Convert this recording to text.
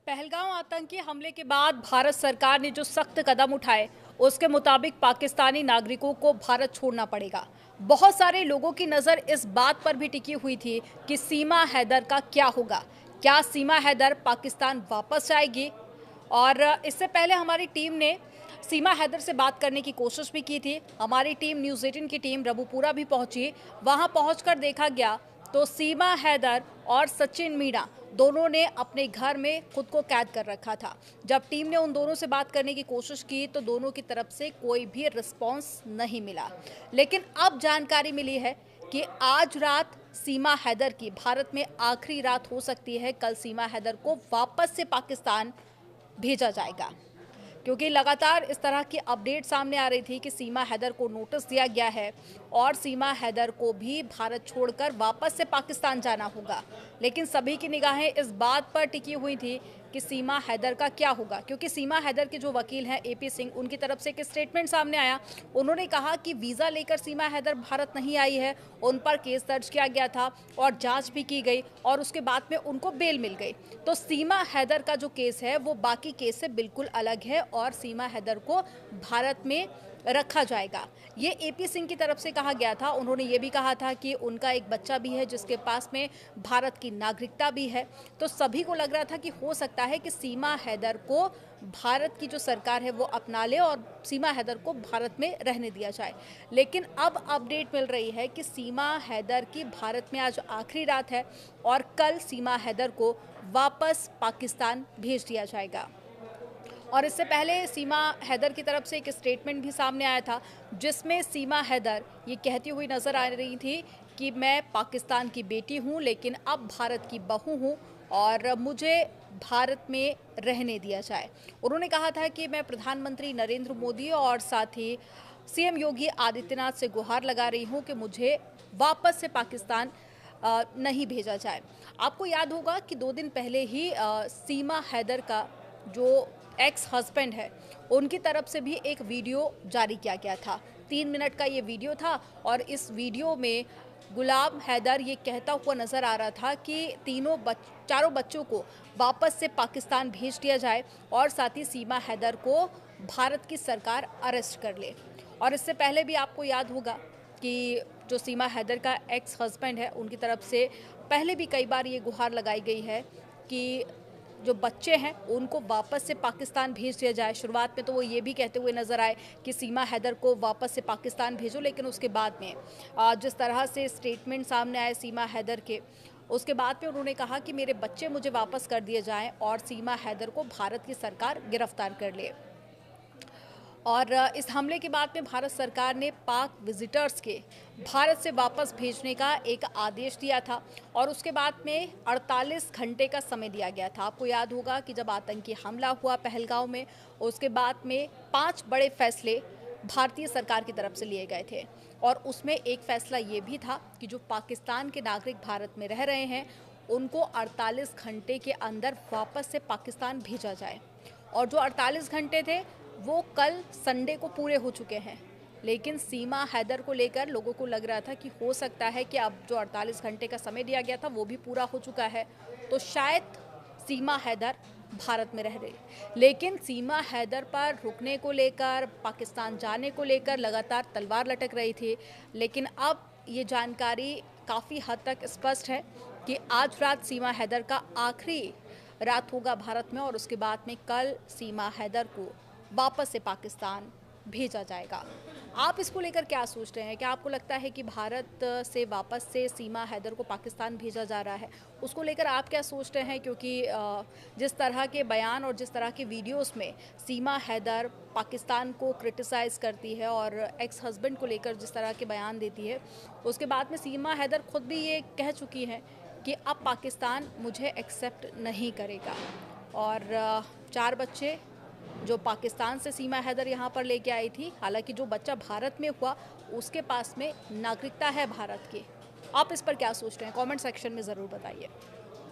पहलगाम आतंकी हमले के बाद भारत सरकार ने जो सख्त कदम उठाए उसके मुताबिक पाकिस्तानी नागरिकों को भारत छोड़ना पड़ेगा। बहुत सारे लोगों की नज़र इस बात पर भी टिकी हुई थी कि सीमा हैदर का क्या होगा, क्या सीमा हैदर पाकिस्तान वापस जाएगी। और इससे पहले हमारी टीम ने सीमा हैदर से बात करने की कोशिश भी की थी। हमारी टीम न्यूज़ 18 की टीम रबुपुरा भी पहुंची। वहां पहुंचकर देखा गया तो सीमा हैदर और सचिन मीणा दोनों ने अपने घर में खुद को कैद कर रखा था। जब टीम ने उन दोनों से बात करने की कोशिश की तो दोनों की तरफ से कोई भी रिस्पांस नहीं मिला। लेकिन अब जानकारी मिली है कि आज रात सीमा हैदर की भारत में आखिरी रात हो सकती है। कल सीमा हैदर को वापस से पाकिस्तान भेजा जाएगा, क्योंकि लगातार इस तरह की अपडेट सामने आ रही थी कि सीमा हैदर को नोटिस दिया गया है और सीमा हैदर को भी भारत छोड़कर वापस से पाकिस्तान जाना होगा। लेकिन सभी की निगाहें इस बात पर टिकी हुई थी कि सीमा हैदर का क्या होगा, क्योंकि सीमा हैदर के जो वकील हैं एपी सिंह, उनकी तरफ से एक स्टेटमेंट सामने आया। उन्होंने कहा कि वीज़ा लेकर सीमा हैदर भारत नहीं आई है, उन पर केस दर्ज किया गया था और जांच भी की गई और उसके बाद में उनको बेल मिल गई। तो सीमा हैदर का जो केस है वो बाकी केस से बिल्कुल अलग है और सीमा हैदर को भारत में रखा जाएगा, ये एपी सिंह की तरफ से कहा गया था। उन्होंने ये भी कहा था कि उनका एक बच्चा भी है जिसके पास में भारत की नागरिकता भी है। तो सभी को लग रहा था कि हो सकता है कि सीमा हैदर को भारत की जो सरकार है वो अपना ले और सीमा हैदर को भारत में रहने दिया जाए। लेकिन अब अपडेट मिल रही है कि सीमा हैदर की भारत में आज आखिरी रात है और कल सीमा हैदर को वापस पाकिस्तान भेज दिया जाएगा। और इससे पहले सीमा हैदर की तरफ से एक स्टेटमेंट भी सामने आया था, जिसमें सीमा हैदर ये कहती हुई नज़र आ रही थी कि मैं पाकिस्तान की बेटी हूँ लेकिन अब भारत की बहू हूँ और मुझे भारत में रहने दिया जाए। उन्होंने कहा था कि मैं प्रधानमंत्री नरेंद्र मोदी और साथ ही सीएम योगी आदित्यनाथ से गुहार लगा रही हूँ कि मुझे वापस से पाकिस्तान नहीं भेजा जाए। आपको याद होगा कि 2 दिन पहले ही सीमा हैदर का जो एक्स हस्बैंड है उनकी तरफ से भी एक वीडियो जारी किया गया था। 3 मिनट का ये वीडियो था और इस वीडियो में गुलाम हैदर ये कहता हुआ नज़र आ रहा था कि चारों बच्चों को वापस से पाकिस्तान भेज दिया जाए और साथ ही सीमा हैदर को भारत की सरकार अरेस्ट कर ले। और इससे पहले भी आपको याद होगा कि जो सीमा हैदर का एक्स हस्बैंड है उनकी तरफ से पहले भी कई बार ये गुहार लगाई गई है कि जो बच्चे हैं उनको वापस से पाकिस्तान भेज दिया जाए। शुरुआत में तो वो ये भी कहते हुए नज़र आए कि सीमा हैदर को वापस से पाकिस्तान भेजो, लेकिन उसके बाद में जिस तरह से स्टेटमेंट सामने आए सीमा हैदर के, उसके बाद में उन्होंने कहा कि मेरे बच्चे मुझे वापस कर दिए जाएं और सीमा हैदर को भारत की सरकार गिरफ्तार कर ले। और इस हमले के बाद में भारत सरकार ने पाक विजिटर्स के भारत से वापस भेजने का एक आदेश दिया था और उसके बाद में 48 घंटे का समय दिया गया था। आपको याद होगा कि जब आतंकी हमला हुआ पहलगाम में, उसके बाद में 5 बड़े फैसले भारतीय सरकार की तरफ से लिए गए थे और उसमें एक फैसला ये भी था कि जो पाकिस्तान के नागरिक भारत में रह रहे हैं उनको 48 घंटे के अंदर वापस से पाकिस्तान भेजा जाए। और जो 48 घंटे थे वो कल संडे को पूरे हो चुके हैं, लेकिन सीमा हैदर को लेकर लोगों को लग रहा था कि हो सकता है कि अब जो 48 घंटे का समय दिया गया था वो भी पूरा हो चुका है, तो शायद सीमा हैदर भारत में रह रही। लेकिन सीमा हैदर पर रुकने को लेकर, पाकिस्तान जाने को लेकर लगातार तलवार लटक रही थी। लेकिन अब ये जानकारी काफ़ी हद तक स्पष्ट है कि आज रात सीमा हैदर का आखिरी रात होगा भारत में और उसके बाद में कल सीमा हैदर को वापस से पाकिस्तान भेजा जाएगा। आप इसको लेकर क्या सोच रहे हैं? क्या आपको लगता है कि भारत से वापस से सीमा हैदर को पाकिस्तान भेजा जा रहा है? उसको लेकर आप क्या सोच रहे हैं? क्योंकि जिस तरह के बयान और जिस तरह के वीडियोस में सीमा हैदर पाकिस्तान को क्रिटिसाइज़ करती है और एक्स हस्बैंड को लेकर जिस तरह के बयान देती है, उसके बाद में सीमा हैदर खुद भी ये कह चुकी हैं कि अब पाकिस्तान मुझे एक्सेप्ट नहीं करेगा। और 4 बच्चे जो पाकिस्तान से सीमा हैदर यहाँ पर लेके आई थी, हालांकि जो बच्चा भारत में हुआ उसके पास में नागरिकता है भारत की। आप इस पर क्या सोचते हैं? कमेंट सेक्शन में ज़रूर बताइए।